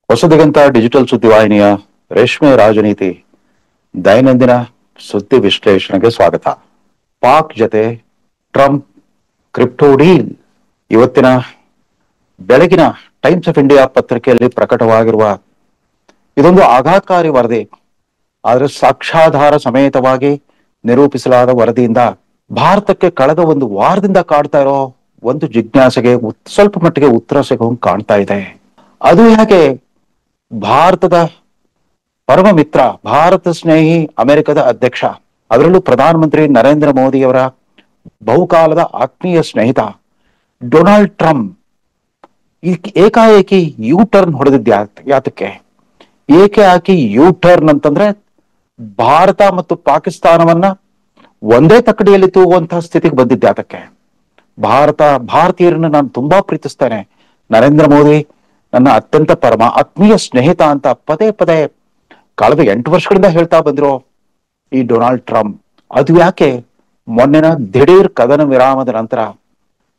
Hosadiganta digital ಸುದ್ದಿವಾಹಿನಿಯ ರೇಷ್ಮೆ ರಾಜನೀತಿ ದೈನಂದಿನ ಸುದ್ದಿ ವಿಶ್ಲೇಷಣೆಗೆ ಸ್ವಾಗತ. ಪಾಕ್ ಜತೆ ಟ್ರಂಪ್ ಕ್ರಿಪ್ಟೋ ಡೀಲ್ ಇವತ್ತಿನ ಬೆಳಗಿನ ಟೈಮ್ಸ್ ಆಫ್ ಇಂಡಿಯಾ ಪತ್ರಿಕೆಯಲ್ಲಿ ಪ್ರಕಟವಾಗಿರುವ ಇದೊಂದು ಆಘಾತಕಾರಿ ವರದಿ. ಆದರೆ ಸಾಕ್ಷ್ಯಾಧಾರ ಸಮೇತವಾಗಿ ನಿರೂಪಿಸಲಾದ ವರದಿಯಿಂದ ಭಾರತಕ್ಕೆ ಕಳೆದ ಒಂದು ವಾರದಿಂದ ಕಾಡ್ತಾ ಇರೋ ಒಂದು ಜಿಜ್ಞಾಸೆಗೆ ಸ್ವಲ್ಪ ಮಟ್ಟಿಗೆ ಉತ್ತರ ಸಿಗೋಂಗ್ ಕಾಣ್ತಾ ಇದೆ. ಅದು ಹೇಗೆ ಭಾರತದ ಪರಮ ಮಿತ್ರ, ಭಾರತ ಸ್ನೇಹಿ ಅಮೆರಿಕದ ಅಧ್ಯಕ್ಷ, ಅದರಲ್ಲೂ ಪ್ರಧಾನಮಂತ್ರಿ ನರೇಂದ್ರ ಮೋದಿಯವರ ಬಹುಕಾಲದ ಆತ್ಮೀಯ ಸ್ನೇಹಿತ ಡೊನಾಲ್ಡ್ ಟ್ರಂಪ್ ಏಕಾಏಕಿ ಯೂ ಟರ್ನ್ ಹೊಡೆದಿದ್ದ ಯಾತಕ್ಕೆ? ಏಕಾಏಕಿ ಯೂ ಟರ್ನ್ ಅಂತಂದ್ರೆ ಭಾರತ ಮತ್ತು ಪಾಕಿಸ್ತಾನವನ್ನ ಒಂದೇ ತಕ್ಕಡಿಯಲ್ಲಿ ತೂಗುವಂತಹ ಸ್ಥಿತಿಗೆ ಬಂದಿದ್ದ ಯಾತಕ್ಕೆ? ಭಾರತೀಯರನ್ನ ನಾನು ತುಂಬಾ ಪ್ರೀತಿಸ್ತೇನೆ, ನರೇಂದ್ರ ಮೋದಿ ನನ್ನ ಅತ್ಯಂತ ಪರಮ ಆತ್ಮೀಯ ಸ್ನೇಹಿತ ಅಂತ ಪದೇ ಪದೇ ಕಳೆದ 8 ವರ್ಷಗಳಿಂದ ಹೇಳ್ತಾ ಬಂದಿರೋ ಈ ಡೊನಾಲ್ಡ್ ಟ್ರಂಪ್ ಅದು ಯಾಕೆ ಮೊನ್ನೆನ ದಿಢೀರ್ ಕದನ ವಿರಾಮದ ನಂತರ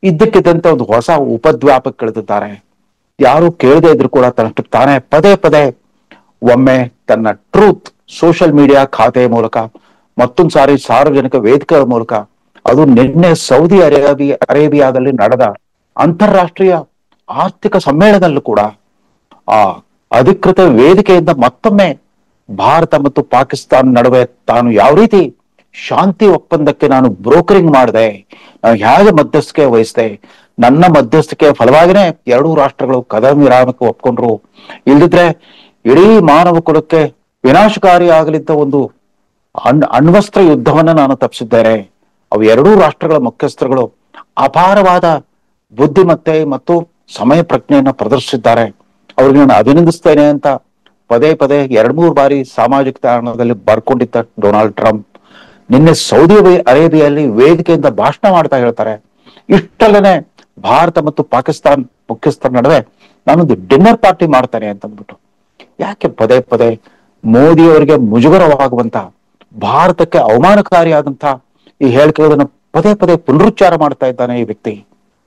ಇದ್ದಕ್ಕಿದ್ದಂತೆ ಒಂದು ಹೊಸ ಉಪದ್ವ್ಯಾಪಕ್ಕೆ ಇಳಿದಿದ್ದಾರೆ? ಯಾರು ಕೇಳದೆ ಇದ್ರು ಕೂಡ ತಾನೇ ಪದೇ ಪದೇ ಒಮ್ಮೆ ತನ್ನ ಟ್ರೂತ್ ಸೋಷಿಯಲ್ ಮೀಡಿಯಾ ಖಾತೆಯ ಮೂಲಕ, ಮತ್ತೊಂದು ಸಾರಿ ಸಾರ್ವಜನಿಕ ವೇದಿಕೆಗಳ ಮೂಲಕ, ಅದು ನಿನ್ನೆ ಸೌದಿ ಅರೇಬಿಯಾದಲ್ಲಿ ನಡೆದ ಅಂತಾರಾಷ್ಟ್ರೀಯ ಆರ್ಥಿಕ ಸಮ್ಮೇಳನದಲ್ಲೂ ಕೂಡ ಆ ಅಧಿಕೃತ ವೇದಿಕೆಯಿಂದ ಮತ್ತೊಮ್ಮೆ ಭಾರತ ಮತ್ತು ಪಾಕಿಸ್ತಾನ ನಡುವೆ ತಾನು ಯಾವ ರೀತಿ ಶಾಂತಿ ಒಪ್ಪಂದಕ್ಕೆ ನಾನು ಬ್ರೋಕರಿಂಗ್ ಮಾಡಿದೆ, ನಾನು ಹೇಗೆ ಮಧ್ಯಸ್ಥಿಕೆ ವಹಿಸಿದೆ, ನನ್ನ ಮಧ್ಯಸ್ಥಿಕೆಯ ಫಲವಾಗಿನೇ ಎರಡೂ ರಾಷ್ಟ್ರಗಳು ಕದನ ವಿರಾಮಕ್ಕೆ ಒಪ್ಕೊಂಡ್ರು, ಇಲ್ದಿದ್ರೆ ಇಡೀ ಮಾನವ ಕುಲಕ್ಕೆ ವಿನಾಶಕಾರಿ ಆಗಲಿದ್ದ ಒಂದು ಅಣ್ವಸ್ತ್ರ ಯುದ್ಧವನ್ನ ನಾನು ತಪ್ಪಿಸಿದ್ದೇನೆ. ಅವು ಎರಡೂ ರಾಷ್ಟ್ರಗಳ ಮುಖ್ಯಸ್ಥರುಗಳು ಅಪಾರವಾದ ಬುದ್ಧಿಮತ್ತೆ ಮತ್ತು ಸಮಯ ಪ್ರಜ್ಞೆಯನ್ನ ಪ್ರದರ್ಶಿಸಿದ್ದಾರೆ, ಅವ್ರಿಗೆ ನಾನು ಅಭಿನಂದಿಸ್ತೇನೆ ಅಂತ ಪದೇ ಪದೇ 2-3 ಬಾರಿ ಸಾಮಾಜಿಕ ತಾಣದಲ್ಲಿ ಬರ್ಕೊಂಡಿದ್ದ ಡೊನಾಲ್ಡ್ ಟ್ರಂಪ್ ನಿನ್ನೆ ಸೌದಿ ಅರೇಬಿಯಲ್ಲಿ ವೇದಿಕೆಯಿಂದ ಭಾಷಣ ಮಾಡ್ತಾ ಹೇಳ್ತಾರೆ, ಇಷ್ಟಲ್ಲನೆ ಭಾರತ ಮತ್ತು ಪಾಕಿಸ್ತಾನ್ ಮುಖ್ಯಸ್ಥರ ನಡುವೆ ನಾನೊಂದು ಡಿನ್ನರ್ ಪಾರ್ಟಿ ಮಾಡ್ತೇನೆ ಅಂತಂದ್ಬಿಟ್ಟು. ಯಾಕೆ ಪದೇ ಪದೇ ಮೋದಿ ಅವರಿಗೆ ಮುಜುಗರವಾಗುವಂತ, ಭಾರತಕ್ಕೆ ಅವಮಾನಕಾರಿಯಾದಂತ ಈ ಹೇಳಿಕೆಗಳನ್ನು ಪದೇ ಪದೇ ಪುನರುಚ್ಚಾರ ಮಾಡ್ತಾ ಇದ್ದಾನೆ ಈ ವ್ಯಕ್ತಿ?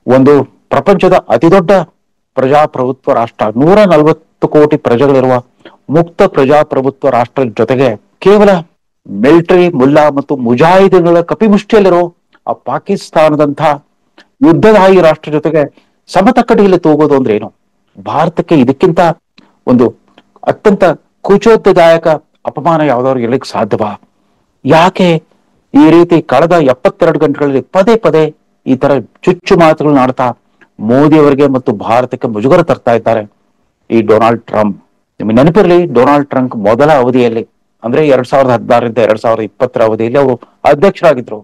ಒಂದು ಪ್ರಪಂಚದ ಅತಿ ದೊಡ್ಡ ಪ್ರಜಾಪ್ರಭುತ್ವ ರಾಷ್ಟ್ರ, 140 ಕೋಟಿ ಪ್ರಜೆಗಳಿರುವ ಮುಕ್ತ ಪ್ರಜಾಪ್ರಭುತ್ವ ರಾಷ್ಟ್ರದ ಜೊತೆಗೆ ಕೇವಲ ಮಿಲಿಟರಿ ಮುಲ್ಲಾ ಮತ್ತು ಮುಜಾಹಿದೀನ್ಗಳ ಕಪಿಮುಷ್ಟಿಯಲ್ಲಿರೋ ಆ ಪಾಕಿಸ್ತಾನದಂಥ ಯುದ್ಧದಾಯಿ ರಾಷ್ಟ್ರ ಜೊತೆಗೆ ಸಮತಕ್ಕಡಿಯಲ್ಲಿ ತೂಗೋದು ಅಂದ್ರೆ ಏನು? ಭಾರತಕ್ಕೆ ಇದಕ್ಕಿಂತ ಒಂದು ಅತ್ಯಂತ ಕುಚೋದ್ಯದಾಯಕ ಅಪಮಾನ ಯಾವ್ದಾದ್ರು ಇರ್ಲಿಕ್ಕೆ ಸಾಧ್ಯವಾ? ಯಾಕೆ ಈ ರೀತಿ ಕಳೆದ 72 ಗಂಟೆಗಳಲ್ಲಿ ಪದೇ ಪದೇ ಈ ತರ ಚುಚ್ಚು ಮಾತುಗಳನ್ನ ಆಡ್ತಾ ಮೋದಿ ಅವರಿಗೆ ಮತ್ತು ಭಾರತಕ್ಕೆ ಮುಜುಗರ ತರ್ತಾ ಇದ್ದಾರೆ ಈ ಡೊನಾಲ್ಡ್ ಟ್ರಂಪ್? ನಿಮಗೆ ನೆನಪಿರ್ಲಿ, ಡೊನಾಲ್ಡ್ ಟ್ರಂಪ್ ಮೊದಲ ಅವಧಿಯಲ್ಲಿ ಅಂದ್ರೆ 2016ರಿಂದ 2020 ಅವಧಿಯಲ್ಲಿ ಅವರು ಅಧ್ಯಕ್ಷರಾಗಿದ್ರು.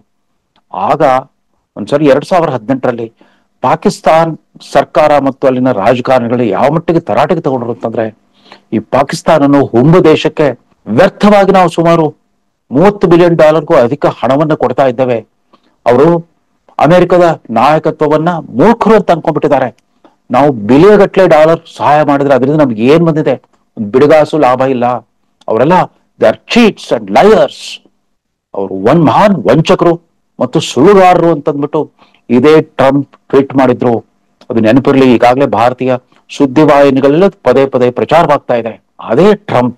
ಆಗ ಒಂದ್ಸರಿ 2018ರಲ್ಲಿ ಪಾಕಿಸ್ತಾನ್ ಸರ್ಕಾರ ಮತ್ತು ಅಲ್ಲಿನ ರಾಜಕಾರಣಿಗಳು ಯಾವ ಮಟ್ಟಿಗೆ ತರಾಟೆಗೆ ತಗೊಂಡ್ರು ಅಂತಂದ್ರೆ, ಈ ಪಾಕಿಸ್ತಾನನ್ನು ಹುಂಬ ದೇಶಕ್ಕೆ ವ್ಯರ್ಥವಾಗಿ ನಾವು ಸುಮಾರು $30 ಬಿಲಿಯನ್ ಅಧಿಕ ಹಣವನ್ನ ಕೊಡ್ತಾ ಇದ್ದೇವೆ, ಅವರು ಅಮೆರಿಕದ ನಾಯಕತ್ವವನ್ನ ಮೂರ್ಖರು ಅಂತ ಅನ್ಕೊಂಡ್ಬಿಟ್ಟಿದ್ದಾರೆ, ನಾವು ಬಿಲಿಯಗಟ್ಲೆ ಡಾಲರ್ ಸಹಾಯ ಮಾಡಿದ್ರೆ ಅದರಿಂದ ನಮ್ಗೆ ಏನ್ ಬಂದಿದೆ? ಬಿಡುಗಾಸು ಲಾಭ ಇಲ್ಲ, ಅವರೆಲ್ಲ they are cheats and liars, ಅವರು ಮಹಾನ್ ವಂಚಕರು ಮತ್ತು ಸುಳ್ಳುಗಾರರು ಅಂತಂದ್ಬಿಟ್ಟು ಇದೇ ಟ್ರಂಪ್ ಟ್ವೀಟ್ ಮಾಡಿದ್ರು. ಅದು ನೆನಪಿರ್ಲಿ, ಈಗಾಗಲೇ ಭಾರತೀಯ ಸುದ್ದಿವಾಹಿನಿಗಳೆಲ್ಲ ಪದೇ ಪದೇ ಪ್ರಚಾರವಾಗ್ತಾ ಇದೆ. ಅದೇ ಟ್ರಂಪ್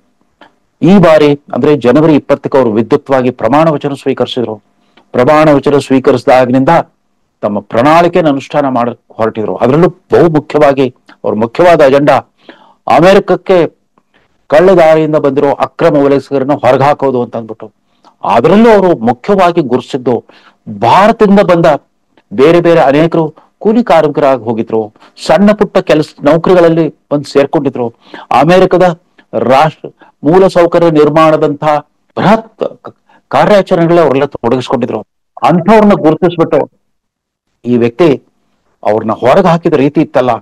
ಈ ಬಾರಿ ಅಂದ್ರೆ ಜನವರಿ 20ಕ್ಕೆ ಅವರು ವಿದ್ಯುಕ್ತವಾಗಿ ಪ್ರಮಾಣ ವಚನ ಸ್ವೀಕರಿಸಿದ್ರು. ಪ್ರಮಾಣ ವಚನ ಸ್ವೀಕರಿಸಿದಾಗಿನಿಂದ ತಮ್ಮ ಪ್ರಣಾಳಿಕೆಯನ್ನು ಅನುಷ್ಠಾನ ಮಾಡ ಹೊರಟಿದ್ರು. ಅದರಲ್ಲೂ ಬಹು ಮುಖ್ಯವಾಗಿ ಅವ್ರ ಮುಖ್ಯವಾದ ಅಜೆಂಡಾ ಅಮೆರಿಕಕ್ಕೆ ಕಳ್ಳದಾರಿಯಿಂದ ಬಂದಿರೋ ಅಕ್ರಮ ವಲಸಿಗರನ್ನು ಹೊರಗಾಕೋದು ಅಂತ ಅಂದ್ಬಿಟ್ಟು. ಅದರಲ್ಲೂ ಅವರು ಮುಖ್ಯವಾಗಿ ಗುರುತಿಸಿದ್ದು ಭಾರತದಿಂದ ಬಂದ ಬೇರೆ ಬೇರೆ ಅನೇಕರು ಕೂಲಿ ಕಾರ್ಮಿಕರಾಗಿ ಹೋಗಿದ್ರು, ಸಣ್ಣ ಪುಟ್ಟ ನೌಕರಿಗಳಲ್ಲಿ ಬಂದು ಸೇರ್ಕೊಂಡಿದ್ರು, ಅಮೆರಿಕದ ಮೂಲ ಸೌಕರ್ಯ ನಿರ್ಮಾಣದಂತಹ ಬೃಹತ್ ಕಾರ್ಯಾಚರಣೆಗಳೇ ಅವರೆಲ್ಲ ತೊಡಗಿಸ್ಕೊಂಡಿದ್ರು. ಅಂಥವ್ರನ್ನ ಗುರುತಿಸ್ಬಿಟ್ಟು ಈ ವ್ಯಕ್ತಿ ಅವ್ರನ್ನ ಹೊರಗೆ ಹಾಕಿದ ರೀತಿ ಇತ್ತಲ್ಲ,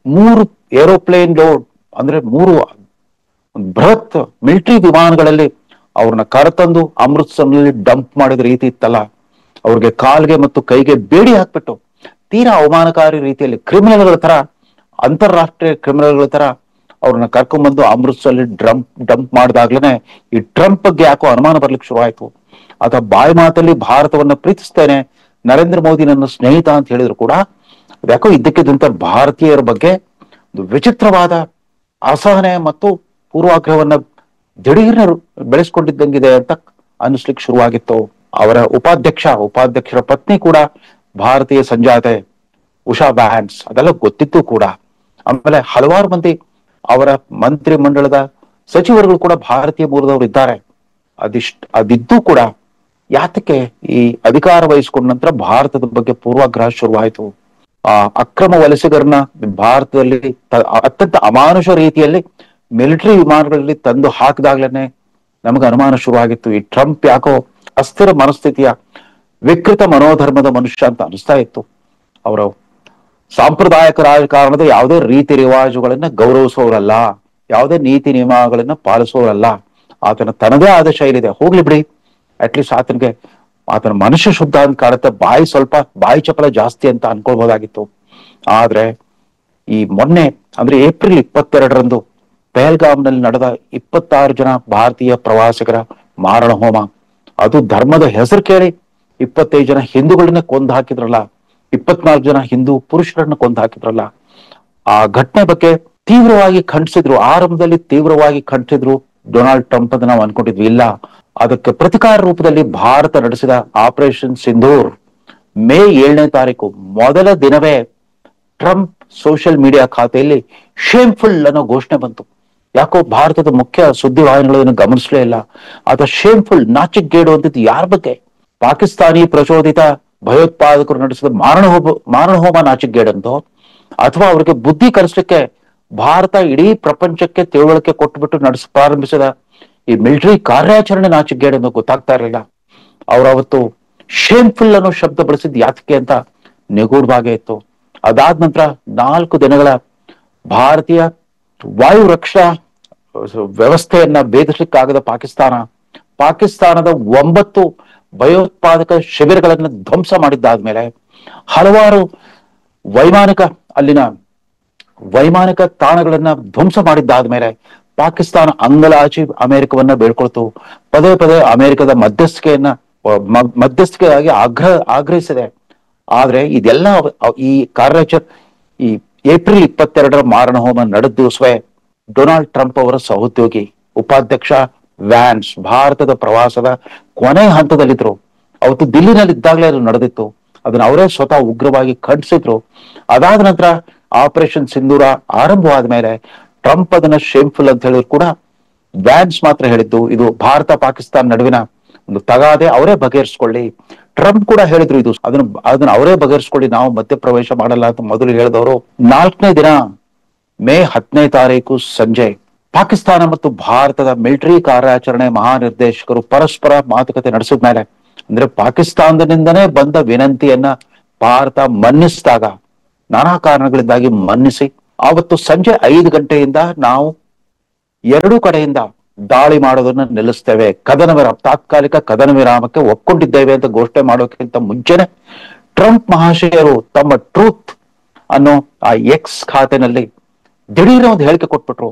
3 ಏರೋಪ್ಲೇನ್ ಲೋಡ್ ಅಂದ್ರೆ 3 ಬೃಹತ್ ಮಿಲಿಟರಿ ವಿಮಾನಗಳಲ್ಲಿ ಅವ್ರನ್ನ ಕರೆತಂದು ಅಮೃತ್ಸರ್ನಲ್ಲಿ ಡಂಪ್ ಮಾಡಿದ ರೀತಿ ಇತ್ತಲ್ಲ, ಅವ್ರಿಗೆ ಕಾಲ್ಗೆ ಮತ್ತು ಕೈಗೆ ಬೇಡಿ ಹಾಕ್ಬಿಟ್ಟು ತೀರಾ ಅವಮಾನಕಾರಿ ರೀತಿಯಲ್ಲಿ ಕ್ರಿಮಿನಲ್ಗಳ ತರ, ಅಂತಾರಾಷ್ಟ್ರೀಯ ಕ್ರಿಮಿನಲ್ಗಳ ತರ ಅವ್ರನ್ನ ಕರ್ಕೊಂಡ್ಬಂದು ಅಮೃತ್ಸರ್ಲಿ ಡಂಪ್ ಮಾಡಿದಾಗ್ಲೇನೆ ಈ ಟ್ರಂಪ್ ಬಗ್ಗೆ ಯಾಕೋ ಅನುಮಾನ ಬರ್ಲಿಕ್ಕೆ ಶುರು ಆಯ್ತು. ಆತ ಬಾಯಿ ಮಾತಲ್ಲಿ ಭಾರತವನ್ನ ಪ್ರೀತಿಸ್ತೇನೆ, ನರೇಂದ್ರ ಮೋದಿ ನನ್ನ ಸ್ನೇಹಿತ ಅಂತ ಹೇಳಿದ್ರು ಕೂಡ ಯಾಕೋ ಇದ್ದಕ್ಕಿದ್ದಂತೆ ಭಾರತೀಯರ ಬಗ್ಗೆ ಒಂದು ವಿಚಿತ್ರವಾದ ಅಸಹನೆ ಮತ್ತು ಪೂರ್ವಾಗ್ರಹವನ್ನ ದಿಢೀರ್ನ ಬೆಳೆಸ್ಕೊಂಡಿದ್ದಂಗಿದೆ ಅಂತ ಅನಿಸ್ಲಿಕ್ಕೆ ಶುರುವಾಗಿತ್ತು. ಅವರ ಉಪಾಧ್ಯಕ್ಷರ ಪತ್ನಿ ಕೂಡ ಭಾರತೀಯ ಸಂಜಾತೆ ಉಷಾ ಬ್ಯಾನ್ಸ್, ಅದೆಲ್ಲ ಗೊತ್ತಿತ್ತು ಕೂಡ. ಆಮೇಲೆ ಹಲವಾರು ಮಂದಿ ಅವರ ಮಂತ್ರಿ ಮಂಡಲದ ಸಚಿವರುಗಳು ಕೂಡ ಭಾರತೀಯ ಮೂಲದವರು ಇದ್ದಾರೆ. ಅದಿದ್ದು ಕೂಡ ಯಾತಕ್ಕೆ ಈ ಅಧಿಕಾರ ವಹಿಸಿಕೊಂಡ ನಂತರ ಭಾರತದ ಬಗ್ಗೆ ಪೂರ್ವಾಗ್ರಹ ಶುರುವಾಯಿತು. ಅಕ್ರಮ ವಲಸಿಗರನ್ನ ಭಾರತದಲ್ಲಿ ಅತ್ಯಂತ ಅಮಾನುಷ ರೀತಿಯಲ್ಲಿ ಮಿಲಿಟರಿ ವಿಮಾನಗಳಲ್ಲಿ ತಂದು ಹಾಕಿದಾಗ್ಲೇನೆ ನಮಗೆ ಅನುಮಾನ ಶುರುವಾಗಿತ್ತು. ಈ ಟ್ರಂಪ್ ಯಾಕೋ ಅಸ್ಥಿರ ಮನಸ್ಥಿತಿಯ ವಿಕೃತ ಮನೋಧರ್ಮದ ಮನುಷ್ಯ ಅಂತ ಅನಿಸ್ತಾ ಇತ್ತು. ಅವರು ಸಾಂಪ್ರದಾಯಿಕ ರಾಜಕಾರಣದ ಯಾವುದೇ ರೀತಿ ರಿವಾಜುಗಳನ್ನ ಗೌರವಿಸೋರಲ್ಲ, ಯಾವುದೇ ನೀತಿ ನಿಯಮಗಳನ್ನ ಪಾಲಿಸೋರಲ್ಲ. ಆತನ ತನ್ನದೇ ಆದ ಶೈಲಿ ಇದೆ, ಹೋಗ್ಲಿ ಬಿಡಿ. ಅಟ್ಲೀಸ್ಟ್ ಆತನ ಮನುಷ್ಯ ಶುದ್ಧ ಅಂತ ಕಾಣುತ್ತೆ, ಬಾಯಿ ಚಪಲ ಜಾಸ್ತಿ ಅಂತ ಅನ್ಕೊಳ್ಬಹುದಾಗಿತ್ತು. ಆದ್ರೆ ಈ ಮೊನ್ನೆ ಅಂದ್ರೆ ಏಪ್ರಿಲ್ 22ರಂದು ಪಹಲ್ಗಾಮ್ನಲ್ಲಿ ನಡೆದ 26 ಜನ ಭಾರತೀಯ ಪ್ರವಾಸಿಗರ ಮಾರಣ ಹೋಮ, ಅದು ಧರ್ಮದ ಹೆಸರು ಕೇಳಿ 25 ಜನ ಹಿಂದೂಗಳನ್ನ ಕೊಂದು ಹಾಕಿದ್ರಲ್ಲ, 24 ಜನ ಹಿಂದೂ ಪುರುಷರನ್ನ ಕೊಂದು ಹಾಕಿದ್ರಲ್ಲ, ಆ ಘಟನೆ ಬಗ್ಗೆ ತೀವ್ರವಾಗಿ ಖಂಡಿಸಿದ್ರು. ಆರಂಭದಲ್ಲಿ ತೀವ್ರವಾಗಿ ಖಂಡಿಸಿದ್ರು ಡೊನಾಲ್ಡ್ ಟ್ರಂಪ್ ಅಂತ ನಾವು ಅನ್ಕೊಂಡಿದ್ವಿ. ಇಲ್ಲ, ಅದಕ್ಕೆ ಪ್ರತಿಕಾರ ರೂಪದಲ್ಲಿ ಭಾರತ ನಡೆಸಿದ ಆಪರೇಷನ್ ಸಿಂಧೂರ್ ಮೇ 7ನೇ ತಾರೀಕು ಮೊದಲ ದಿನವೇ ಟ್ರಂಪ್ ಸೋಷಿಯಲ್ ಮೀಡಿಯಾ ಖಾತೆಯಲ್ಲಿ ಶೇಮ್ಫುಲ್ ಅನ್ನೋ ಘೋಷಣೆ ಬಂತು. ಯಾಕೋ ಭಾರತದ ಮುಖ್ಯ ಸುದ್ದಿವಾಹಿನಿಗಳನ್ನು ಗಮನಿಸಲೇ ಇಲ್ಲ. ಆತ ಶೇಮ್ಫುಲ್, ನಾಚಿಕೆಗೇಡು ಅಂತಿದ್ದು ಯಾರ ಬಗ್ಗೆ? ಪಾಕಿಸ್ತಾನಿ ಪ್ರಚೋದಿತ ಭಯೋತ್ಪಾದಕರು ನಡೆಸಿದ ಮಾರಣ ಹೋಮ ನಾಚಿಕೆಗೇಡಂತೋ, ಅಥವಾ ಅವರಿಗೆ ಬುದ್ಧಿ ಕಲಿಸ್ಲಿಕ್ಕೆ ಭಾರತ ಇಡೀ ಪ್ರಪಂಚಕ್ಕೆ ತಿಳುವಳಿಕೆ ಕೊಟ್ಟುಬಿಟ್ಟು ಪ್ರಾರಂಭಿಸಿದ ಈ ಮಿಲಿಟರಿ ಕಾರ್ಯಾಚರಣೆ ನಾಚಿಕೆಗೇಡೆಂದು ಗೊತ್ತಾಗ್ತಾ ಇರಲಿಲ್ಲ. ಅವ್ರು ಅವತ್ತು ಶೇಮ್ಫುಲ್ ಅನ್ನೋ ಶಬ್ದ ಬಳಸಿದ್ ಯಾತಕ್ಕೆ ಅಂತ ನಿಗೂಢವಾಗೇ ಇತ್ತು. ಅದಾದ ನಂತರ 4 ದಿನಗಳ ಭಾರತೀಯ ವಾಯು ರಕ್ಷಣಾ ವ್ಯವಸ್ಥೆಯನ್ನ ಭೇದಿಸ್ಲಿಕ್ಕಾಗದ ಪಾಕಿಸ್ತಾನದ 9 ಭಯೋತ್ಪಾದಕ ಶಿಬಿರಗಳನ್ನ ಧ್ವಂಸ ಮಾಡಿದ್ದಾದ್ಮೇಲೆ, ಹಲವಾರು ಅಲ್ಲಿನ ವೈಮಾನಿಕ ತಾಣಗಳನ್ನ ಧ್ವಂಸ ಮಾಡಿದ್ದಾದ್ಮೇಲೆ ಪಾಕಿಸ್ತಾನ ಅಂಗಲಾಚಿ ಅಮೆರಿಕವನ್ನ ಬೇಡ್ಕೊಳ್ತು. ಪದೇ ಪದೇ ಅಮೆರಿಕದ ಮಧ್ಯಸ್ಥಿಕೆಯಾಗಿ ಆಗ್ರಹಿಸಿದೆ. ಆದ್ರೆ ಇದೆಲ್ಲ ಈ ಈ ಏಪ್ರಿಲ್ 22ರ ಮಾರಣ ಹೋಮ ನಡೆದ ದಿವಸವೇ ಡೊನಾಲ್ಡ್ ಟ್ರಂಪ್ ಅವರ ಸಹೋದ್ಯೋಗಿ ಉಪಾಧ್ಯಕ್ಷ ವ್ಯಾನ್ಸ್ ಭಾರತದ ಪ್ರವಾಸದ ಕೊನೆ ಹಂತದಲ್ಲಿದ್ರು. ಅವತ್ತು ದಿಲ್ಲಿನಲ್ಲಿ ಇದ್ದಾಗಲೇ ಅದು ನಡೆದಿತ್ತು. ಅದನ್ನ ಅವರೇ ಸ್ವತಃ ಉಗ್ರವಾಗಿ ಖಂಡಿಸಿದ್ರು. ಅದಾದ ನಂತರ ಆಪರೇಷನ್ ಸಿಂಧೂರ ಆರಂಭವಾದ ಮೇಲೆ ಟ್ರಂಪ್ ಅದನ್ನ ಶೇಮ್ಫುಲ್ ಅಂತ ಹೇಳಿದ್ರು ಕೂಡ ವ್ಯಾನ್ಸ್ ಮಾತ್ರ ಹೇಳಿದ್ದು ಇದು ಭಾರತ ಪಾಕಿಸ್ತಾನ ನಡುವಿನ ಒಂದು ತಗಾದೆ, ಅವರೇ ಬಗೆಹರಿಸ್ಕೊಳ್ಳಿ. ಟ್ರಂಪ್ ಕೂಡ ಹೇಳಿದ್ರು ಅದನ್ನ ಅವರೇ ಬಗೆಹರಿಸ್ಕೊಳ್ಳಿ, ನಾವು ಮಧ್ಯಪ್ರವೇಶ ಮಾಡಲ್ಲ ಅಂತ ಮೊದಲು ಹೇಳಿದವರು. 4ನೇ ದಿನ ಮೇ 10ನೇ ತಾರೀಕು ಸಂಜೆ ಪಾಕಿಸ್ತಾನ ಮತ್ತು ಭಾರತದ ಮಿಲಿಟರಿ ಕಾರ್ಯಾಚರಣೆ ಮಹಾನಿರ್ದೇಶಕರು ಪರಸ್ಪರ ಮಾತುಕತೆ ನಡೆಸಿದ ಮೇಲೆ, ಅಂದ್ರೆ ಪಾಕಿಸ್ತಾನದಿಂದನೇ ಬಂದ ವಿನಂತಿಯನ್ನ ಭಾರತ ಮನ್ನಿಸಿದಾಗ, ನಾನಾ ಕಾರಣಗಳಿಂದಾಗಿ ಮನ್ನಿಸಿ, ಆವತ್ತು ಸಂಜೆ 5 ಗಂಟೆಯಿಂದ ನಾವು 2 ಕಡೆಯಿಂದ ದಾಳಿ ಮಾಡೋದನ್ನ ನಿಲ್ಲಿಸ್ತೇವೆ, ತಾತ್ಕಾಲಿಕ ಕದನ ವಿರಾಮಕ್ಕೆ ಒಪ್ಕೊಂಡಿದ್ದೇವೆ ಅಂತ ಘೋಷಣೆ ಮಾಡೋಕ್ಕಿಂತ ಮುಂಚೆನೆ ಟ್ರಂಪ್ ಮಹಾಶಯರು ತಮ್ಮ ಟ್ರೂತ್ ಅನ್ನೋ ಆ ಎಕ್ಸ್ ಖಾತೆನಲ್ಲಿ ದಿಢೀರ ಒಂದು ಹೇಳಿಕೆ ಕೊಟ್ಬಿಟ್ರು.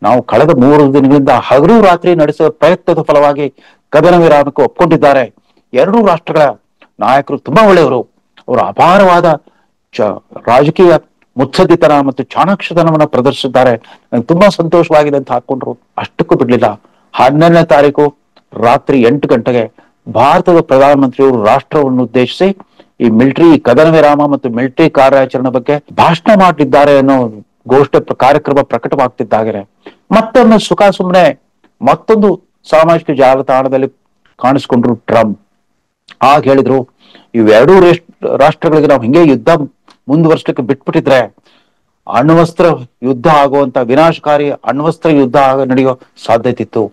ನಾವು ಕಳೆದ 3 ದಿನಗಳಿಂದ ಹಗಲು ರಾತ್ರಿ ನಡೆಸಿದ ಪ್ರಯತ್ನದ ಫಲವಾಗಿ ಕದನ ವಿರಾಮಕ್ಕೆ ಒಪ್ಕೊಂಡಿದ್ದಾರೆ. 2 ರಾಷ್ಟ್ರಗಳ ನಾಯಕರು ತುಂಬಾ ಒಳ್ಳೆಯವರು, ಅವರು ಅಪಾರವಾದ ರಾಜಕೀಯ ಮುತ್ಸದ್ದಿತನ ಮತ್ತು ಚಾಣಾಕ್ಷತನವನ್ನ ಪ್ರದರ್ಶಿಸಿದ್ದಾರೆ, ನಂಗೆ ತುಂಬಾ ಸಂತೋಷವಾಗಿದೆ ಅಂತ ಹಾಕೊಂಡ್ರು. ಅಷ್ಟಕ್ಕೂ ಬಿಡ್ಲಿಲ್ಲ. 12ನೇ ತಾರೀಕು ರಾತ್ರಿ 8 ಗಂಟೆಗೆ ಭಾರತದ ಪ್ರಧಾನಮಂತ್ರಿಯವರು ರಾಷ್ಟ್ರವನ್ನು ಉದ್ದೇಶಿಸಿ ಈ ಮಿಲಿಟರಿ ಕದನ ವಿರಾಮ ಮತ್ತು ಮಿಲಿಟರಿ ಕಾರ್ಯಾಚರಣೆ ಬಗ್ಗೆ ಭಾಷಣ ಮಾಡಲಿದ್ದಾರೆ ಅನ್ನೋ ಘೋಷಣೆ ಕಾರ್ಯಕ್ರಮ ಪ್ರಕಟವಾಗ್ತಿದ್ದಾಗಿದೆ ಮತ್ತೊಮ್ಮೆ ಸುಮ್ಮನೆ ಮತ್ತೊಂದು ಸಾಮಾಜಿಕ ಜಾಲತಾಣದಲ್ಲಿ ಕಾಣಿಸ್ಕೊಂಡ್ರು ಟ್ರಂಪ್. ಆಗ ಹೇಳಿದ್ರು, ಇವೆರಡೂ ರಾಷ್ಟ್ರಗಳಿಗೆ ನಾವು ಹಿಂಗೆ ಯುದ್ಧ ಮುಂದುವರ್ಸ್ಲಿಕ್ಕೆ ಬಿಟ್ಬಿಟ್ಟಿದ್ರೆ ಅಣ್ವಸ್ತ್ರ ಯುದ್ಧ ಆಗುವಂತ ವಿನಾಶಕಾರಿ ಅಣ್ವಸ್ತ್ರ ಯುದ್ಧ ನಡೆಯೋ ಸಾಧ್ಯತೆ ಇತ್ತು.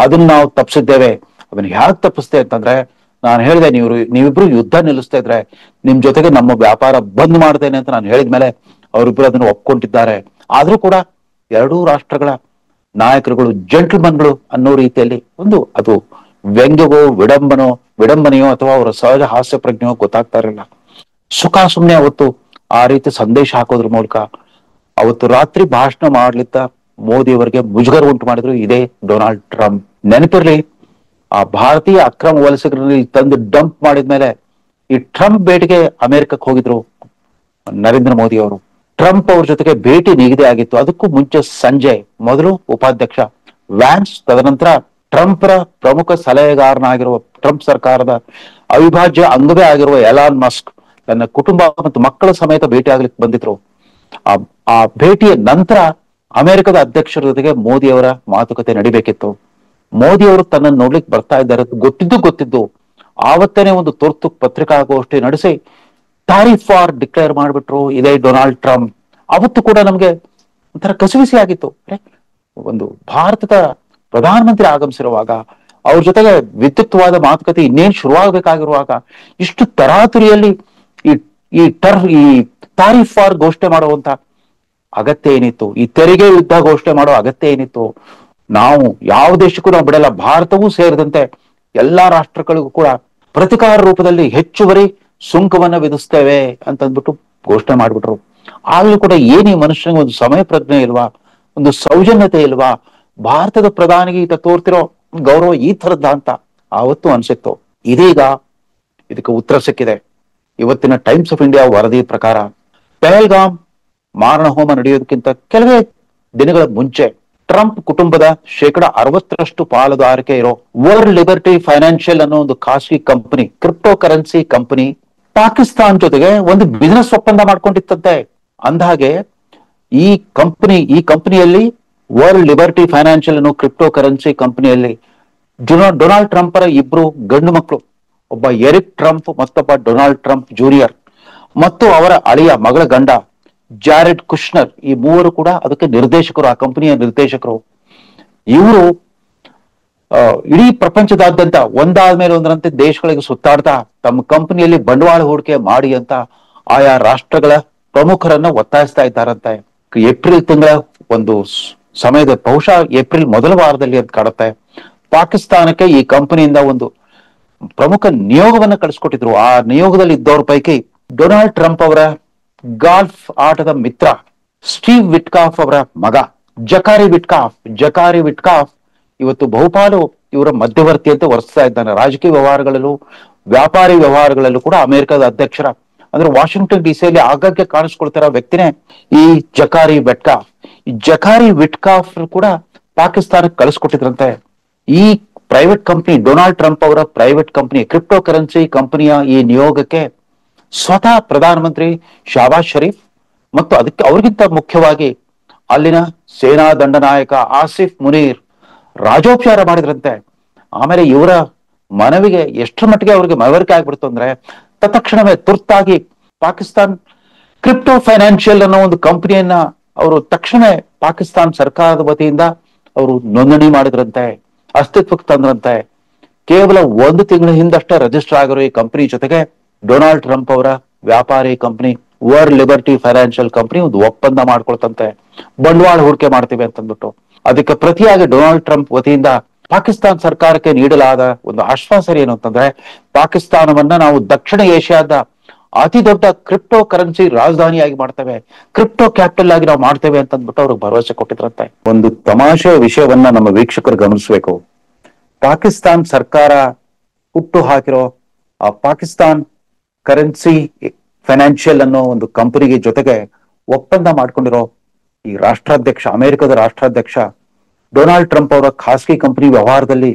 ಅದನ್ನ ನಾವು ತಪ್ಪಿಸಿದ್ದೇವೆ. ಅದನ್ನ ಹೇಗೆ ತಪ್ಪಿಸ್ತೆ ಅಂತಂದ್ರೆ, ನಾನು ಹೇಳಿದೆ, ನೀವಿಬ್ರು ಯುದ್ಧ ನಿಲ್ಲಿಸ್ತಾ ಇದ್ರೆ ನಿಮ್ ಜೊತೆಗೆ ನಮ್ಮ ವ್ಯಾಪಾರ ಬಂದ್ ಮಾಡ್ತೇನೆ ಅಂತ ನಾನು ಹೇಳಿದ್ಮೇಲೆ ಅವರಿಬ್ರು ಅದನ್ನು ಒಪ್ಕೊಂಡಿದ್ದಾರೆ. ಆದ್ರೂ ಕೂಡ 2 ರಾಷ್ಟ್ರಗಳ ನಾಯಕರುಗಳು ಜೆಂಟಲ್ಮನ್ಗಳು ಅನ್ನೋ ರೀತಿಯಲ್ಲಿ ಅದು ವ್ಯಂಗ್ಯವೋ ವಿಡಂಬನೆಯೋ ಅಥವಾ ಅವರ ಸಹಜ ಹಾಸ್ಯ ಪ್ರಜ್ಞೆಯೋ ಗೊತ್ತಾಗ್ತಾ ಇರಲಿಲ್ಲ. ಸುಮ್ಮನೆ ಅವತ್ತು ಆ ರೀತಿ ಸಂದೇಶ ಹಾಕೋದ್ರ ಮೂಲಕ ಅವತ್ತು ರಾತ್ರಿ ಭಾಷಣ ಮಾಡ್ಲಿತ್ತ ಮೋದಿಯವರಿಗೆ ಮುಜುಗರ ಉಂಟು ಮಾಡಿದ್ರು ಇದೇ ಡೊನಾಲ್ಡ್ ಟ್ರಂಪ್. ನೆನಪಿರ್ಲಿ, ಆ ಭಾರತೀಯ ಅಕ್ರಮ ವಲಸಿಗರಲ್ಲಿ ತಂದು ಡಂಪ್ ಮಾಡಿದ್ಮೇಲೆ ಈ ಟ್ರಂಪ್ ಭೇಟಿಗೆ ಅಮೆರಿಕಕ್ಕೆ ಹೋಗಿದ್ರು ನರೇಂದ್ರ ಮೋದಿ ಅವರು. ಟ್ರಂಪ್ ಅವ್ರ ಜೊತೆಗೆ ಭೇಟಿ ನಿಗದಿ ಆಗಿತ್ತು. ಅದಕ್ಕೂ ಮುಂಚೆ ಸಂಜೆ ಮೊದಲು ಉಪಾಧ್ಯಕ್ಷ ವ್ಯಾನ್ಸ್, ತದನಂತರ ಟ್ರಂಪ್ರ ಪ್ರಮುಖ ಸಲಹೆಗಾರನಾಗಿರುವ ಟ್ರಂಪ್ ಸರ್ಕಾರದ ಅವಿಭಾಜ್ಯ ಅಂಗವೇ ಆಗಿರುವ ಎಲಾನ್ ಮಸ್ಕ್ ತನ್ನ ಕುಟುಂಬ ಮತ್ತು ಮಕ್ಕಳ ಸಮೇತ ಭೇಟಿ ಆಗ್ಲಿಕ್ಕೆ ಬಂದಿದ್ರು. ಆ ಆ ಭೇಟಿಯ ನಂತರ ಅಮೆರಿಕದ ಅಧ್ಯಕ್ಷರ ಜೊತೆಗೆ ಮೋದಿ ಅವರ ಮಾತುಕತೆ ನಡಿಬೇಕಿತ್ತು. ಮೋದಿ ಅವರು ತನ್ನನ್ನು ನೋಡ್ಲಿಕ್ಕೆ ಬರ್ತಾ ಇದ್ದಾರೆ ಗೊತ್ತಿದ್ದು ಆವತ್ತೇನೆ ಒಂದು ತುರ್ತು ಪತ್ರಿಕಾಗೋಷ್ಠಿ ನಡೆಸಿ ತಾರೀಫ್ ವಾರ್ ಡಿಕ್ಲೇರ್ ಮಾಡಿಬಿಟ್ರು ಇದೇ ಡೊನಾಲ್ಡ್ ಟ್ರಂಪ್. ಅವತ್ತು ಕೂಡ ನಮ್ಗೆ ಒಂಥರ ಕಸಿವಿಸಿ ಆಗಿತ್ತು. ಒಂದು ಭಾರತದ ಪ್ರಧಾನಮಂತ್ರಿ ಆಗಮಿಸಿರುವಾಗ ಅವ್ರ ಜೊತೆಗೆ ವಿದ್ಯುಕ್ತವಾದ ಮಾತುಕತೆ ಇನ್ನೇನ್ ಶುರುವಾಗಬೇಕಾಗಿರುವಾಗ ಇಷ್ಟು ತರಾತುರಿಯಲ್ಲಿ ಈ ತಾರೀಫ್ ವಾರ್ ಘೋಷಣೆ ಮಾಡುವಂತ ಅಗತ್ಯ ಏನಿತ್ತು? ಈ ತೆರಿಗೆ ಯುದ್ಧ ಘೋಷಣೆ ಮಾಡೋ ಅಗತ್ಯ ಏನಿತ್ತು? ನಾವು ಯಾವ ದೇಶಕ್ಕೂ ನಾವು ಬಿಡಲ್ಲ, ಭಾರತವೂ ಸೇರಿದಂತೆ ಎಲ್ಲಾ ರಾಷ್ಟ್ರಗಳಿಗೂ ಕೂಡ ಪ್ರತಿಕಾರ ರೂಪದಲ್ಲಿ ಹೆಚ್ಚುವರಿ ಸುಂಕವನ್ನ ವಿಧಿಸ್ತೇವೆ ಅಂತಂದ್ಬಿಟ್ಟು ಘೋಷಣೆ ಮಾಡ್ಬಿಟ್ರು. ಆಗ್ಲೂ ಕೂಡ ಈ ಮನುಷ್ಯನಿಗೆ ಒಂದು ಸಮಯ ಪ್ರಜ್ಞೆ ಇಲ್ವಾ, ಒಂದು ಸೌಜನ್ಯತೆ ಇಲ್ವಾ? ಭಾರತದ ಪ್ರಧಾನಿಗೆ ಈತ ತೋರ್ತಿರೋ ಗೌರವ ಈ ತರದ್ದ ಅಂತ ಆವತ್ತು ಅನ್ಸಿತ್ತು. ಇದೀಗ ಇದಕ್ಕೆ ಉತ್ತರ ಸಿಕ್ಕಿದೆ. ಇವತ್ತಿನ ಟೈಮ್ಸ್ ಆಫ್ ಇಂಡಿಯಾ ವರದಿ ಪ್ರಕಾರ ಪಹಲ್ಗಾಮ್ ಮಾರಣ ಹೋಮ ನಡೆಯೋದಕ್ಕಿಂತ ಕೆಲವೇ ದಿನಗಳ ಮುಂಚೆ ಟ್ರಂಪ್ ಕುಟುಂಬದ 60% ಪಾಲುದಾರಿಕೆ ಇರೋ ವರ್ಲ್ಡ್ ಲಿಬರ್ಟಿ ಫೈನಾನ್ಷಿಯಲ್ ಅನ್ನೋ ಒಂದು ಖಾಸಗಿ company, crypto currency company, Pakistan ಜೊತೆಗೆ ಒಂದು ಬಿಸಿನೆಸ್ ಒಪ್ಪಂದ ಮಾಡ್ಕೊಂಡಿತ್ತಂತೆ. ಅಂದಹಾಗೆ ಈ ಕಂಪನಿಯಲ್ಲಿ ವರ್ಲ್ಡ್ ಲಿಬರ್ಟಿ ಫೈನಾನ್ಷಿಯಲ್ ಅನ್ನೋ ಕ್ರಿಪ್ಟೋ ಕರೆನ್ಸಿ ಕಂಪನಿಯಲ್ಲಿ ಡೊನಾಲ್ಡ್ ಟ್ರಂಪರ ಇಬ್ರು ಗಂಡು ಮಕ್ಕಳು, ಒಬ್ಬ ಎರಿಕ್ ಟ್ರಂಪ್ ಮತ್ತೊಬ್ಬ ಡೊನಾಲ್ಡ್ ಟ್ರಂಪ್ ಜೂನಿಯರ್, ಮತ್ತು ಅವರ ಅಳಿಯ ಮಗಳ ಗಂಡ ಜಾರೆಡ್ ಕುಶ್ನರ್, ಈ ಮೂವರು ಕೂಡ ಅದಕ್ಕೆ ನಿರ್ದೇಶಕರು, ಆ ಕಂಪನಿಯ ನಿರ್ದೇಶಕರು. ಇವರು ಇಡೀ ಪ್ರಪಂಚದಾದ್ಯಂತ ಒಂದಾದ್ಮೇಲೆ ಒಂದರಂತೆ ದೇಶಗಳಿಗೆ ಸುತ್ತಾಡ್ತಾ ತಮ್ಮ ಕಂಪನಿಯಲ್ಲಿ ಬಂಡವಾಳ ಹೂಡಿಕೆ ಮಾಡಿ ಅಂತ ಆಯಾ ರಾಷ್ಟ್ರಗಳ ಪ್ರಮುಖರನ್ನ ಒತ್ತಾಯಿಸ್ತಾ ಇದ್ದಾರಂತೆ. ಏಪ್ರಿಲ್ ತಿಂಗಳ ಒಂದು ಸಮಯದ ಬಹುಶಃ ಏಪ್ರಿಲ್ ಮೊದಲ ವಾರದಲ್ಲಿ ಅಂತ ಕಾಡುತ್ತೆ, ಪಾಕಿಸ್ತಾನಕ್ಕೆ ಈ ಕಂಪನಿಯಿಂದ ಒಂದು ಪ್ರಮುಖ ನಿಯೋಗವನ್ನ ಕಳಿಸ್ಕೊಟ್ಟಿದ್ರು. ಆ ನಿಯೋಗದಲ್ಲಿ ಇದ್ದವ್ರ ಪೈಕಿ ಡೊನಾಲ್ಡ್ ಟ್ರಂಪ್ ಅವರ ಗಾಲ್ಫ್ ಆಟದ ಮಿತ್ರ ಸ್ಟೀವ್ ವಿಟ್ಕಾಫ್ ಅವರ ಮಗ ಜಕಾರಿ ವಿಟ್ಕಾಫ್ ಇವತ್ತು ಬಹುಪಾಲು ಇವರ ಮಧ್ಯವರ್ತಿ ಅಂತ ವರ್ತಿಸ್ತಾ ಇದ್ದಾನೆ. ರಾಜಕೀಯ ವ್ಯವಹಾರಗಳಲ್ಲೂ ವ್ಯಾಪಾರಿ ವ್ಯವಹಾರಗಳಲ್ಲೂ ಕೂಡ ಅಮೆರಿಕದ ಅಧ್ಯಕ್ಷರ ಅಂದ್ರೆ ವಾಷಿಂಗ್ಟನ್ ಡಿಸಿಯಲ್ಲಿ ಆಗಾಗ್ಗೆ ಕಾಣಿಸ್ಕೊಳ್ತಿರೋ ವ್ಯಕ್ತಿನೇ ಈ ಜಕಾರಿ ವಿಟ್ಕಾಫ್ ಕೂಡ ಪಾಕಿಸ್ತಾನಕ್ಕೆ ಕಳಿಸ್ಕೊಟ್ಟಿದ್ರಂತೆ. ಈ ಪ್ರೈವೇಟ್ ಕಂಪನಿ, ಡೊನಾಲ್ಡ್ ಟ್ರಂಪ್ ಅವರ ಪ್ರೈವೇಟ್ ಕಂಪನಿ ಕ್ರಿಪ್ಟೋ ಕರೆನ್ಸಿ ಕಂಪನಿಯ ಈ ನಿಯೋಗಕ್ಕೆ ಸ್ವತಃ ಪ್ರಧಾನಮಂತ್ರಿ ಶಹಬಾಜ್ ಶರೀಫ್ ಮತ್ತು ಅವ್ರಿಗಿಂತ ಮುಖ್ಯವಾಗಿ ಅಲ್ಲಿನ ಸೇನಾ ದಂಡನಾಯಕ ಆಸಿಫ್ ಮುನೀರ್ ರಾಜೋಪಚಾರ ಮಾಡಿದ್ರಂತೆ. ಆಮೇಲೆ ಇವರ ಮನವಿಗೆ ಎಷ್ಟರ ಮಟ್ಟಿಗೆ ಅವ್ರಿಗೆ ಮನವರಿಕೆ ಆಗ್ಬಿಡ್ತು ಅಂದ್ರೆ ತತ್ಕ್ಷಣವೇ ತುರ್ತಾಗಿ ಪಾಕಿಸ್ತಾನ್ ಕ್ರಿಪ್ಟೋ ಫೈನಾನ್ಷಿಯಲ್ ಅನ್ನೋ ಒಂದು ಕಂಪನಿಯನ್ನ ಅವರು ತಕ್ಷಣವೇ ಪಾಕಿಸ್ತಾನ್ ಸರ್ಕಾರದ ವತಿಯಿಂದ ಅವರು ನೋಂದಣಿ ಮಾಡಿದ್ರಂತೆ, ಅಸ್ತಿತ್ವಕ್ಕೆ ತಂದ್ರಂತೆ. ಕೇವಲ 1 ತಿಂಗಳ ಹಿಂದಷ್ಟೇ ರಿಜಿಸ್ಟರ್ ಆಗಿರೋ ಈ ಕಂಪನಿ ಜೊತೆಗೆ ಡೊನಾಲ್ಡ್ ಟ್ರಂಪ್ ಅವರ ವ್ಯಾಪಾರಿ company world liberty financial company ಒಂದು ಒಪ್ಪಂದ ಮಾಡ್ಕೊಳ್ತಂತೆ, ಬಂಡವಾಳ ಹೂಡಿಕೆ ಮಾಡ್ತೀವಿ ಅಂತಂದ್ಬಿಟ್ಟು. ಅದಕ್ಕೆ ಪ್ರತಿಯಾಗಿ ಡೊನಾಲ್ಡ್ ಟ್ರಂಪ್ ವತಿಯಿಂದ ಪಾಕಿಸ್ತಾನ್ ಸರ್ಕಾರಕ್ಕೆ ನೀಡಲಾದ ಒಂದು ಆಶ್ವಾಸನೆ ಏನು ಅಂತಂದ್ರೆ, ಪಾಕಿಸ್ತಾನವನ್ನ ನಾವು ದಕ್ಷಿಣ ಏಷ್ಯಾದ ಅತಿ ದೊಡ್ಡ ಕ್ರಿಪ್ಟೋ ಕರೆನ್ಸಿ ರಾಜಧಾನಿಯಾಗಿ ಮಾಡ್ತೇವೆ, ಕ್ರಿಪ್ಟೋ ಕ್ಯಾಪಿಟಲ್ ಆಗಿ ನಾವು ಮಾಡ್ತೇವೆ ಅಂತಂದ್ಬಿಟ್ಟು ಅವ್ರಿಗೆ ಭರವಸೆ ಕೊಟ್ಟಿದ್ರಂತೆ. ಒಂದು ತಮಾಷೆ ವಿಷಯವನ್ನ ನಮ್ಮ ವೀಕ್ಷಕರು ಗಮನಿಸಬೇಕು. ಪಾಕಿಸ್ತಾನ್ ಸರ್ಕಾರ ಹುಟ್ಟು ಹಾಕಿರೋ ಆ ಪಾಕಿಸ್ತಾನ್ ಕರೆನ್ಸಿ ಫೈನಾನ್ಷಿಯಲ್ ಅನ್ನೋ ಒಂದು ಕಂಪನಿಗೆ ಜೊತೆಗೆ ಒಪ್ಪಂದ ಮಾಡ್ಕೊಂಡಿರೋ ಈ ಅಮೆರಿಕದ ರಾಷ್ಟ್ರಾಧ್ಯಕ್ಷ ಡೊನಾಲ್ಡ್ ಟ್ರಂಪ್ ಅವರ ಖಾಸಗಿ ಕಂಪನಿ ವ್ಯವಹಾರದಲ್ಲಿ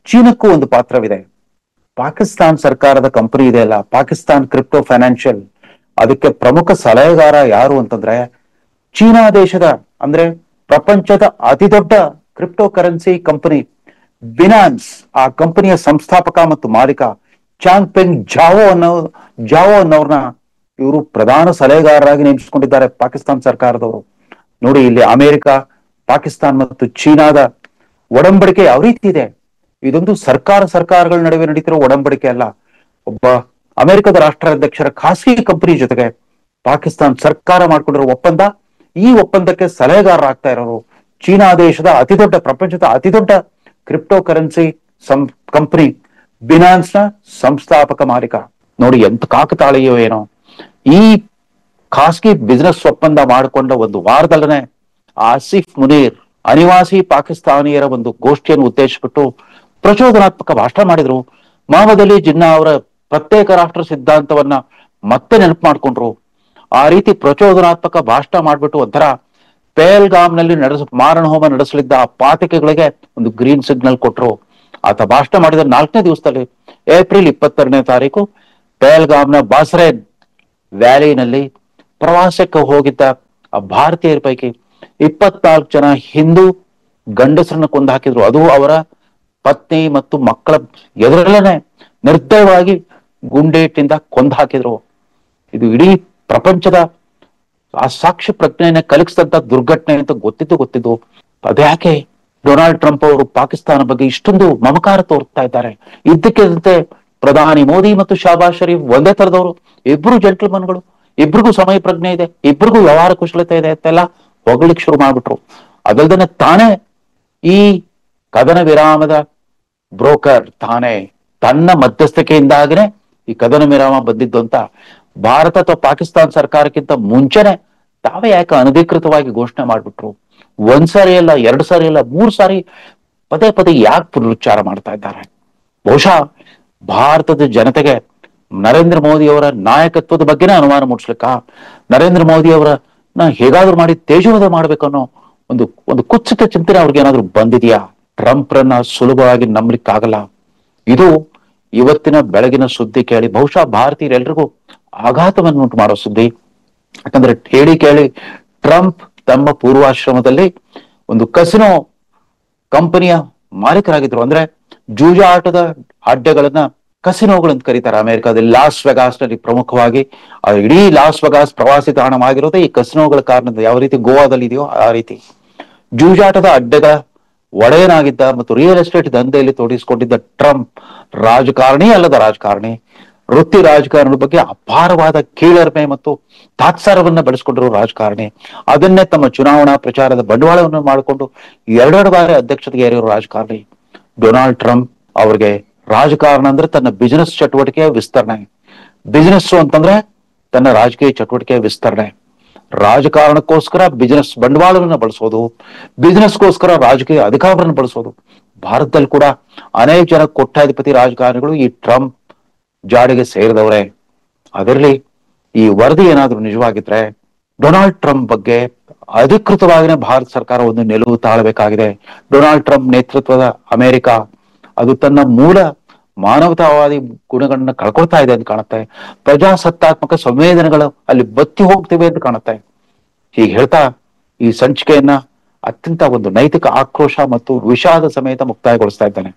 ಚೀನಕ್ಕೂ ಒಂದು ಪಾತ್ರವಿದೆ. ಪಾಕಿಸ್ತಾನ್ ಸರ್ಕಾರದ ಕಂಪನಿ ಇದೆ ಅಲ್ಲ, ಪಾಕಿಸ್ತಾನ್ ಕ್ರಿಪ್ಟೋ ಫೈನಾನ್ಷಿಯಲ್, ಅದಕ್ಕೆ ಪ್ರಮುಖ ಸಲಹೆಗಾರ ಯಾರು ಅಂತಂದ್ರೆ ಚೀನಾ ದೇಶದ ಅಂದ್ರೆ ಪ್ರಪಂಚದ ಅತಿ ದೊಡ್ಡ ಕ್ರಿಪ್ಟೋ ಕರೆನ್ಸಿ ಕಂಪನಿ ಬಿನಾನ್ಸ್, ಆ ಕಂಪನಿಯ ಸಂಸ್ಥಾಪಕ ಮತ್ತು ಮಾಲೀಕ ಚಾಂಗ್ಪೆಂಗ್ ಜಾವೋ ಅನ್ನೋರ್ನ ಇವರು ಪ್ರಧಾನ ಸಲಹೆಗಾರರಾಗಿ ನೇಮಿಸಿಕೊಂಡಿದ್ದಾರೆ ಪಾಕಿಸ್ತಾನ್ ಸರ್ಕಾರದವರು. ನೋಡಿ, ಇಲ್ಲಿ ಅಮೆರಿಕ, ಪಾಕಿಸ್ತಾನ್ ಮತ್ತು ಚೀನಾದ ಒಡಂಬಡಿಕೆ ಯಾವ ರೀತಿ ಇದೆ. ಇದೊಂದು ಸರ್ಕಾರಗಳ ನಡುವೆ ನಡೀತಿರೋ ಒಡಂಬಡಿಕೆ ಅಲ್ಲ. ಒಬ್ಬ ಅಮೆರಿಕದ ರಾಷ್ಟ್ರಾಧ್ಯಕ್ಷರ ಖಾಸಗಿ ಕಂಪನಿ ಜೊತೆಗೆ ಪಾಕಿಸ್ತಾನ್ ಸರ್ಕಾರ ಮಾಡ್ಕೊಂಡಿರೋ ಒಪ್ಪಂದ. ಈ ಒಪ್ಪಂದಕ್ಕೆ ಸಲಹೆಗಾರರಾಗ್ತಾ ಇರೋರು ಚೀನಾ ದೇಶದ ಪ್ರಪಂಚದ ಅತಿದೊಡ್ಡ ಕ್ರಿಪ್ಟೋ ಕರೆನ್ಸಿ ಕಂಪನಿ ಬಿನಾನ್ಸ್ ನ ಸಂಸ್ಥಾಪಕ ಮಾಲೀಕ. ನೋಡಿ ಎಂತ ಕಾಕತಾಳೀಯೋ ಏನೋ. ಈ ಖಾಸಗಿ ಬಿಸಿನೆಸ್ ಒಪ್ಪಂದ ಮಾಡಿಕೊಂಡ ಒಂದು ವಾರದಲ್ಲೇ ಆಸಿಫ್ ಮುನೀರ್ ಅನಿವಾಸಿ ಪಾಕಿಸ್ತಾನಿಯರ ಒಂದು ಗೋಷ್ಠಿಯನ್ನು ಉದ್ದೇಶಿಸಿಬಿಟ್ಟು ಪ್ರಚೋದನಾತ್ಮಕ ಭಾಷಣ ಮಾಡಿದ್ರು. ಮಹಮ್ಮದ್ ಅಲಿ ಜಿನ್ನಾ ಅವರ ಪ್ರತ್ಯೇಕ ರಾಷ್ಟ್ರ ಸಿದ್ಧಾಂತವನ್ನ ಮತ್ತೆ ನೆನಪು ಮಾಡ್ಕೊಂಡ್ರು. ಆ ರೀತಿ ಪ್ರಚೋದನಾತ್ಮಕ ಭಾಷಣ ಮಾಡ್ಬಿಟ್ಟು ಒಂಥರ ಪೇಲ್ಗಾಮ್ನಲ್ಲಿ ಮಾರಣ ಹೋಮ ನಡೆಸಲಿದ್ದ ಆ ಪಾತಿಕೆಗಳಿಗೆ ಒಂದು ಗ್ರೀನ್ ಸಿಗ್ನಲ್ ಕೊಟ್ರು. ಆತ ಭಾಷಣ ಮಾಡಿದ 4ನೇ ದಿವಸದಲ್ಲಿ ಏಪ್ರಿಲ್ 22ನೇ ತಾರೀಕು ಪೇಲ್ಗಾಮ್ನ ಬಾಸ್ರೇನ್ ವ್ಯಾಲಿನಲ್ಲಿ ಪ್ರವಾಸಕ್ಕೆ ಹೋಗಿದ್ದ ಆ ಭಾರತೀಯರ ಪೈಕಿ 24 ಜನ ಹಿಂದೂ ಗಂಡಸರನ್ನ ಕೊಂದು ಹಾಕಿದ್ರು. ಅದು ಅವರ ಪತ್ನಿ ಮತ್ತು ಮಕ್ಕಳ ಎದುರಲ್ಲೇ ನಿರ್ದಯವಾಗಿ ಗುಂಡೇಟಿಂದ ಕೊಂದು ಹಾಕಿದ್ರು. ಇದು ಇಡೀ ಪ್ರಪಂಚದ ಆ ಸಾಕ್ಷಿ ಪ್ರಜ್ಞೆಯನ್ನ ಕಲಗಿಸಿದಂತ ದುರ್ಘಟನೆ ಅಂತ ಗೊತ್ತಿದ್ದು ಅದ್ಯಾಕೆ ಡೊನಾಲ್ಡ್ ಟ್ರಂಪ್ ಅವರು ಪಾಕಿಸ್ತಾನ ಬಗ್ಗೆ ಇಷ್ಟೊಂದು ಮಮಕಾರ ತೋರ್ತಾ ಇದ್ದಾರೆ? ಇದ್ದಕ್ಕಿದ್ದಂತೆ ಪ್ರಧಾನಿ ಮೋದಿ ಮತ್ತು ಶಹಬಾಜ್ ಶರೀಫ್ ಒಂದೇ ತರದವರು, ಇಬ್ರು ಜೆಂಟಲ್ಮನ್ಗಳು, ಇಬ್ರಿಗೂ ಸಮಯ ಪ್ರಜ್ಞೆ ಇದೆ, ಇಬ್ರಿಗೂ ವ್ಯವಹಾರ ಕುಶಲತೆ ಇದೆ ಅಂತೆಲ್ಲ ಹೊಗಳಿಕ್ ಶುರು ಮಾಡ್ಬಿಟ್ರು. ಅದಲ್ದೇನೆ ತಾನೇ ಈ ಕದನ ವಿರಾಮದ ಬ್ರೋಕರ್, ತಾನೇ ತನ್ನ ಮಧ್ಯಸ್ಥಿಕೆಯಿಂದಾಗನೇ ಈ ಕದನ ವಿರಾಮ ಬಂದಿದ್ದು ಅಂತ ಭಾರತ ಅಥವಾ ಪಾಕಿಸ್ತಾನ ಸರ್ಕಾರಕ್ಕಿಂತ ಮುಂಚೆನೆ ತಾವೇ ಯಾಕೆ ಅನಧಿಕೃತವಾಗಿ ಘೋಷಣೆ ಮಾಡ್ಬಿಟ್ರು? 1 ಸಾರಿ ಅಲ್ಲ, 2 ಸಾರಿ ಅಲ್ಲ, 3 ಸಾರಿ ಪದೇ ಪದೇ ಯಾಕೆ ಪುನರುಚ್ಚಾರ ಮಾಡ್ತಾ ಇದ್ದಾರೆ? ಬಹುಶಃ ಭಾರತದ ಜನತೆಗೆ ನರೇಂದ್ರ ಮೋದಿ ಅವರ ನಾಯಕತ್ವದ ಬಗ್ಗೆನೇ ಅನುಮಾನ ಮೂಡಿಸ್ಲಿಕ್ಕ, ನರೇಂದ್ರ ಮೋದಿ ಅವರನ್ನ ಹೇಗಾದ್ರೂ ಮಾಡಿ ತೇಜೋವಧೆ ಮಾಡ್ಬೇಕನ್ನೋ ಒಂದು ಒಂದು ಕುತ್ಸಿತ ಚಿಂತನೆ ಅವ್ರಿಗೆ ಏನಾದ್ರು ಬಂದಿದೆಯಾ? ಟ್ರಂಪ್ರನ್ನ ಸುಲಭವಾಗಿ ನಂಬಲಿಕ್ಕಾಗಲ್ಲ. ಇದು ಇವತ್ತಿನ ಬೆಳಗಿನ ಸುದ್ದಿ ಕೇಳಿ ಬಹುಶಃ ಭಾರತೀಯರೆಲ್ರಿಗೂ ಆಘಾತವನ್ನು ಉಂಟು ಮಾಡೋ ಸುದ್ದಿ. ಯಾಕಂದ್ರೆ ಹೇಳಿ ಕೇಳಿ ಟ್ರಂಪ್ ತಮ್ಮ ಪೂರ್ವಾಶ್ರಮದಲ್ಲಿ ಒಂದು ಕಸಿನೋ ಕಂಪನಿಯ ಮಾಲೀಕರಾಗಿದ್ರು. ಅಂದ್ರೆ ಜೂಜಾಟದ ಅಡ್ಡೆಗಳನ್ನ ಕಸಿನೋಗಳಂತ ಕರೀತಾರೆ ಅಮೆರಿಕಾದಲ್ಲಿ. ಲಾಸ್ ವೆಗಾಸ್ ನಲ್ಲಿ ಪ್ರಮುಖವಾಗಿ ಇಡೀ ಲಾಸ್ ವೆಗಾಸ್ ಪ್ರವಾಸಿ ತಾಣವಾಗಿರೋದೇ ಈ ಕಸಿನೋಗಳ ಕಾರಣದಿಂದ. ಯಾವ ರೀತಿ ಗೋವಾದಲ್ಲಿ ಇದೆಯೋ ಆ ರೀತಿ ಜೂಜಾಟದ ಅಡ್ಡೆಗಳ ಒಡೆಯನಾಗಿದ್ದ ಮತ್ತು ರಿಯಲ್ ಎಸ್ಟೇಟ್ ದಂಧೆಯಲ್ಲಿ ತೊಡಗಿಸಿಕೊಂಡಿದ್ದ ಟ್ರಂಪ್ ರಾಜಕಾರಣಿ ಅಲ್ಲದ ರಾಜಕಾರಣಿ, ವೃತ್ತಿ ರಾಜಕಾರಣದ ಬಗ್ಗೆ ಅಪಾರವಾದ ಕೀಳರಿಮೆ ಮತ್ತು ತಾತ್ಸಾರವನ್ನ ಬೆಳೆಸ್ಕೊಂಡಿರೋ ರಾಜಕಾರಣಿ. ಅದನ್ನೇ ತಮ್ಮ ಚುನಾವಣಾ ಪ್ರಚಾರದ ಬಂಡವಾಳವನ್ನು ಮಾಡಿಕೊಂಡು 2 ಬಾರಿ ಅಧ್ಯಕ್ಷತೆಗೆ ಏರಿರೋ ರಾಜಕಾರಣಿ ಡೊನಾಲ್ಡ್ ಟ್ರಂಪ್. ಅವ್ರಿಗೆ ರಾಜಕಾರಣ ಅಂದ್ರೆ ತನ್ನ ಬಿಸಿನೆಸ್ ಚಟುವಟಿಕೆಯ ವಿಸ್ತರಣೆ, ಬಿಸಿನೆಸ್ ಅಂತಂದ್ರೆ ತನ್ನ ರಾಜಕೀಯ ಚಟುವಟಿಕೆಯ ವಿಸ್ತರಣೆ. ರಾಜಕಾರಣಕ್ಕೋಸ್ಕರ ಬಿಸಿನೆಸ್ ಬಂಡವಾಳವನ್ನ ಬಳಸೋದು, ಬಿಸಿನೆಸ್ಗೋಸ್ಕರ ರಾಜಕೀಯ ಅಧಿಕಾರವನ್ನು ಬಳಸೋದು. ಭಾರತದಲ್ಲಿ ಕೂಡ ಅನೇಕ ಜನ ಕೋಟ್ಯಾಧಿಪತಿ ರಾಜಕಾರಣಿಗಳು ಈ ಟ್ರಂಪ್ ಜಾಡಿಗೆ ಸೇರಿದವರೇ. ಅದರಲ್ಲಿ ಈ ವರದಿ ಏನಾದ್ರೂ ನಿಜವಾಗಿದ್ರೆ ಡೊನಾಲ್ಡ್ ಟ್ರಂಪ್ ಬಗ್ಗೆ ಅಧಿಕೃತವಾಗಿನೇ ಭಾರತ ಸರ್ಕಾರ ಒಂದು ನಿಲುವು ತಾಳಬೇಕಾಗಿದೆ. ಡೊನಾಲ್ಡ್ ಟ್ರಂಪ್ ನೇತೃತ್ವದ ಅಮೆರಿಕ ಅದು ತನ್ನ ಮೂಲ ಮಾನವತಾವಾದಿ ಗುಣಗಳನ್ನ ಕಳ್ಕೊಳ್ತಾ ಇದೆ ಅಂತ ಕಾಣುತ್ತೆ. ಪ್ರಜಾಸತ್ತಾತ್ಮಕ ಸಂವೇದನೆಗಳು ಅಲ್ಲಿ ಬತ್ತಿ ಹೋಗ್ತಿವೆ ಅಂತ ಕಾಣುತ್ತೆ. ಹೀಗೆ ಹೇಳ್ತಾ ಈ ಸಂಚಿಕೆಯನ್ನ ಅತ್ಯಂತ ಒಂದು ನೈತಿಕ ಆಕ್ರೋಶ ಮತ್ತು ವಿಷಾದ ಸಮೇತ ಮುಕ್ತಾಯಗೊಳಿಸ್ತಾ ಇದ್ದೇನೆ.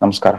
ನಮಸ್ಕಾರ.